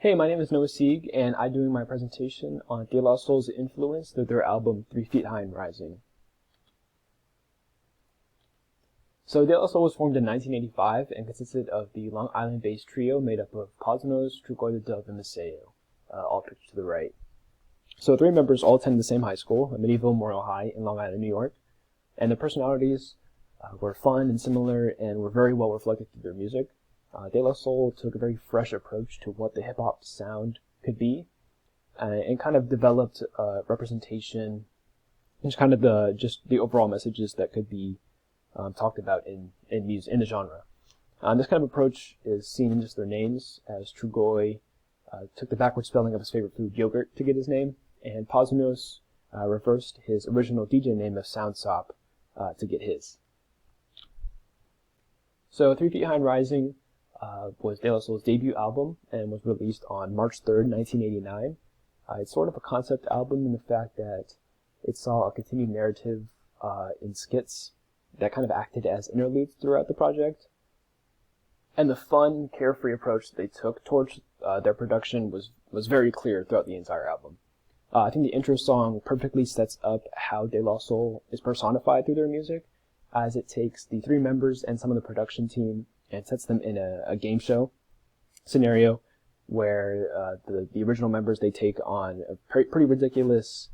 Hey, my name is Noah Sieg, and I'm doing my presentation on De La Soul's influence through their album 3 Feet High and Rising. So De La Soul was formed in 1985 and consisted of the Long Island-based trio made up of Cosmos, Trugoy the Dove, and Maceo, all pictured to the right. So 3 members all attended the same high school, Medieval Memorial High in Long Island, New York, and their personalities were fun and similar and were very well reflected through their music. De La Soul took a very fresh approach to what the hip-hop sound could be, and kind of developed representation, and just kind of the overall messages that could be talked about in the genre. This kind of approach is seen in just their names, as Trugoy took the backward spelling of his favorite food, yogurt, to get his name, and Cosmos reversed his original DJ name of Soundsop to get his. So 3 Feet High and Rising was De La Soul's debut album and was released on March 3rd, 1989. It's sort of a concept album in the fact that it saw a continued narrative in skits that kind of acted as interludes throughout the project. And the fun, carefree approach that they took towards their production was very clear throughout the entire album. I think the intro song perfectly sets up how De La Soul is personified through their music, as it takes the 3 members and some of the production team and sets them in a game show scenario where the original members, they take on pretty ridiculous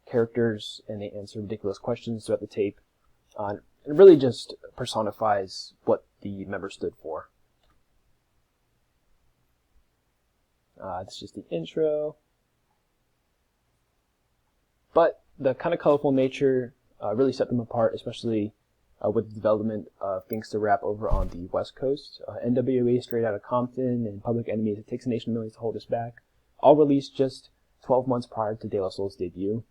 characters and they answer ridiculous questions throughout the tape. It really just personifies what the members stood for. This is just the intro. But the kind of colorful nature really set them apart, especially with the development of gangsta rap over on the West Coast. NWA, Straight Outta Compton, and Public Enemy's It Takes a Nation of Millions to Hold Us Back, all released just 12 months prior to De La Soul's debut.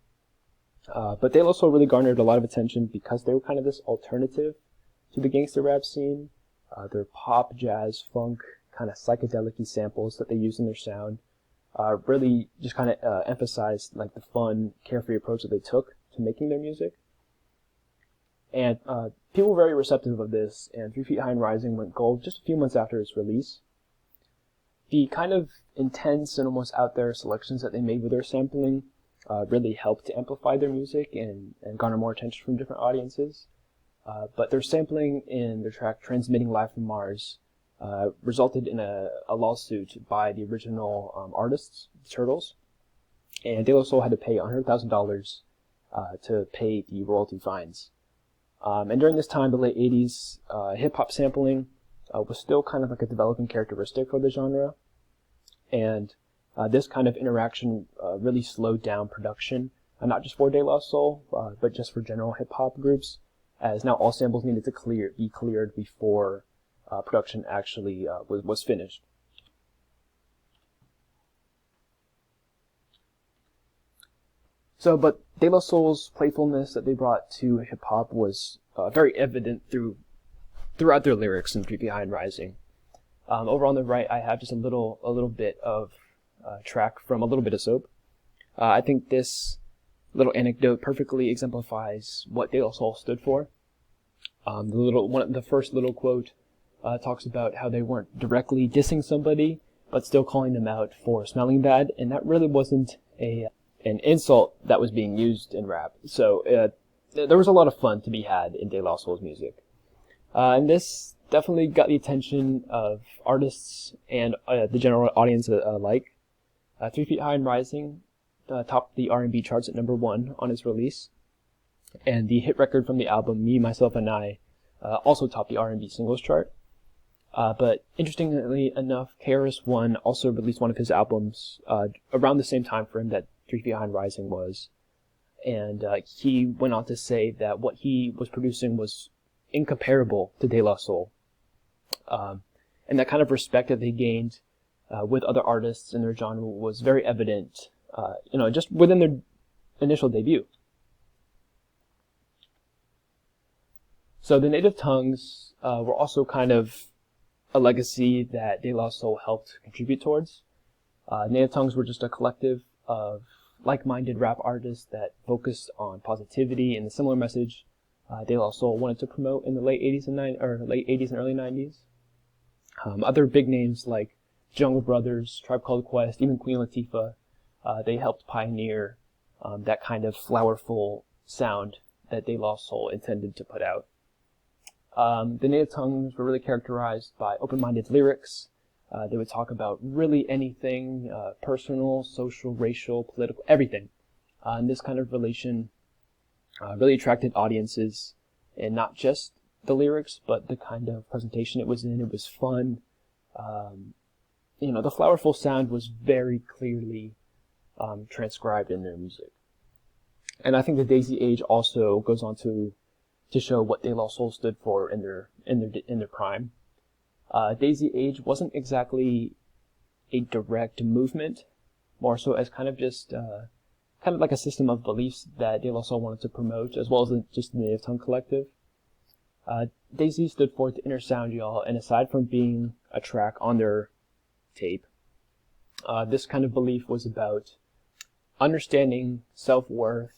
But De La Soul really garnered a lot of attention because they were kind of this alternative to the gangsta rap scene. Their pop, jazz, funk, kind of psychedelic-y samples that they used in their sound really just kind of emphasized like the fun, carefree approach that they took to making their music. And people were very receptive of this, and 3 Feet High and Rising went gold just a few months after its release. The kind of intense and almost out there selections that they made with their sampling really helped to amplify their music and garner more attention from different audiences. But their sampling in their track Transmitting Live from Mars resulted in a lawsuit by the original artists, the Turtles, and De La Soul had to pay $100,000 to pay the royalty fines. And during this time, the late 80s, hip-hop sampling was still kind of like a developing characteristic for the genre. And this kind of interaction really slowed down production, not just for De La Soul, but just for general hip-hop groups, as now all samples needed to be cleared before production actually was finished. So, but De La Soul's playfulness that they brought to hip-hop was very evident throughout their lyrics in 3 Feet High and Rising. Over on the right, I have just a little bit of track from A Little Bit of Soap. I think this little anecdote perfectly exemplifies what De La Soul stood for. The first little quote talks about how they weren't directly dissing somebody, but still calling them out for smelling bad, and that really wasn't an insult that was being used in rap. So there was a lot of fun to be had in De La Soul's music. And this definitely got the attention of artists and the general audience alike. 3 Feet High and Rising topped the R&B charts at #1 on its release. And the hit record from the album, Me, Myself, and I, also topped the R&B singles chart. But interestingly enough, KRS-One also released one of his albums around the same time frame that 3 Feet High and Rising was. And he went on to say that what he was producing was incomparable to De La Soul. And that kind of respect that they gained with other artists in their genre was very evident, just within their initial debut. So the Native Tongues were also kind of a legacy that De La Soul helped contribute towards. Native Tongues were just a collective of like-minded rap artists that focused on positivity and a similar message De La Soul wanted to promote in the late 80s and early 90s. Other big names like Jungle Brothers, Tribe Called Quest, even Queen Latifah, they helped pioneer that kind of flowerful sound that De La Soul intended to put out. The native tongues were really characterized by open-minded lyrics. They would talk about really anything, personal, social, racial, political, everything. And this kind of relation really attracted audiences, and not just the lyrics, but the kind of presentation it was in. It was fun. The flowerful sound was very clearly transcribed in their music. And I think the Daisy Age also goes on to show what De La Soul stood for in their prime. Daisy Age wasn't exactly a direct movement, more so as kind of just kind of like a system of beliefs that De La Soul wanted to promote, as well as just the Native Tongue Collective. Daisy stood for the inner sound, y'all, and aside from being a track on their tape, this kind of belief was about understanding self-worth,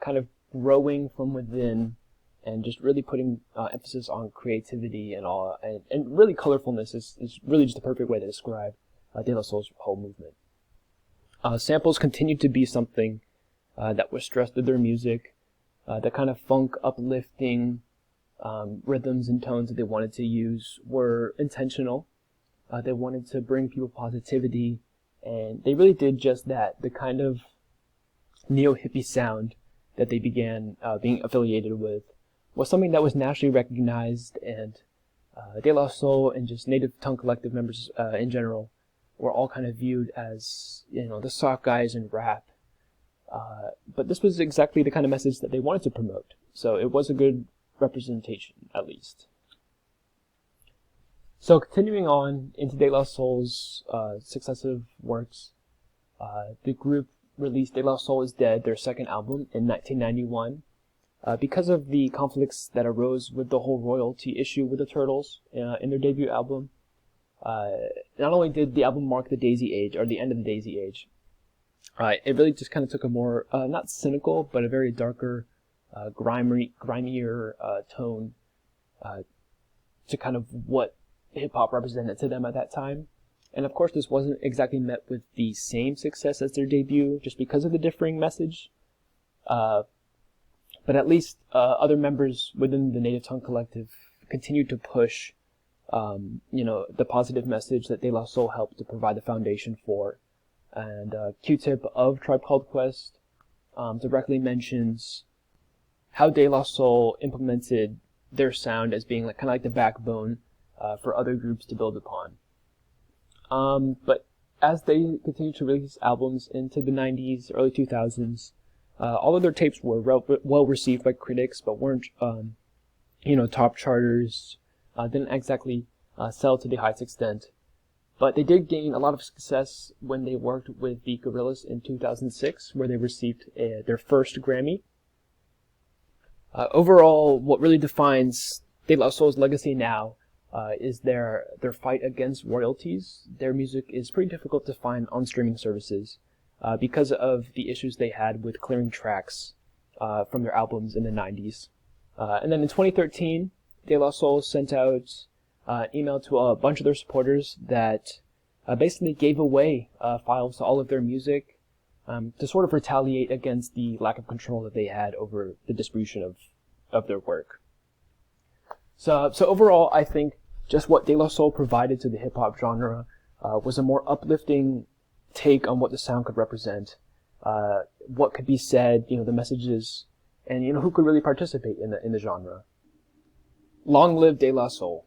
kind of growing from within, and just really putting emphasis on creativity and all, and really colorfulness is really just the perfect way to describe De La Soul's whole movement. Samples continued to be something that was stressed through their music. The kind of funk, uplifting rhythms and tones that they wanted to use were intentional. They wanted to bring people positivity, and they really did just that. The kind of neo-hippie sound that they began being affiliated with was something that was nationally recognized, and De La Soul and just Native Tongue Collective members in general were all kind of viewed as, the soft guys in rap. But this was exactly the kind of message that they wanted to promote, so it was a good representation, at least. So continuing on into De La Soul's successive works, the group released De La Soul is Dead, their second album, in 1991. Because of the conflicts that arose with the whole royalty issue with the Turtles in their debut album, not only did the album mark the Daisy Age, or the end of the Daisy Age, it really just kind of took a more, not cynical, but a very darker, grimier tone to kind of what hip-hop represented to them at that time. And of course, this wasn't exactly met with the same success as their debut, just because of the differing message. But at least other members within the Native Tongue Collective continued to push, the positive message that De La Soul helped to provide the foundation for. And Q-Tip of Tribe Called Quest directly mentions how De La Soul implemented their sound as being kind of like the backbone for other groups to build upon. But as they continued to release albums into the 90s, early 2000s, all of their tapes were well received by critics, but weren't, top charters, didn't exactly sell to the highest extent. But they did gain a lot of success when they worked with the Gorillaz in 2006, where they received their first Grammy. Overall, what really defines De La Soul's legacy now is their fight against royalties. Their music is pretty difficult to find on streaming services because of the issues they had with clearing tracks from their albums in the 90s. And then in 2013, De La Soul sent out an email to a bunch of their supporters that basically gave away files to all of their music to sort of retaliate against the lack of control that they had over the distribution of their work. So overall, I think just what De La Soul provided to the hip-hop genre was a more uplifting take on what the sound could represent, what could be said, the messages, and who could really participate in the genre. Long live De La Soul.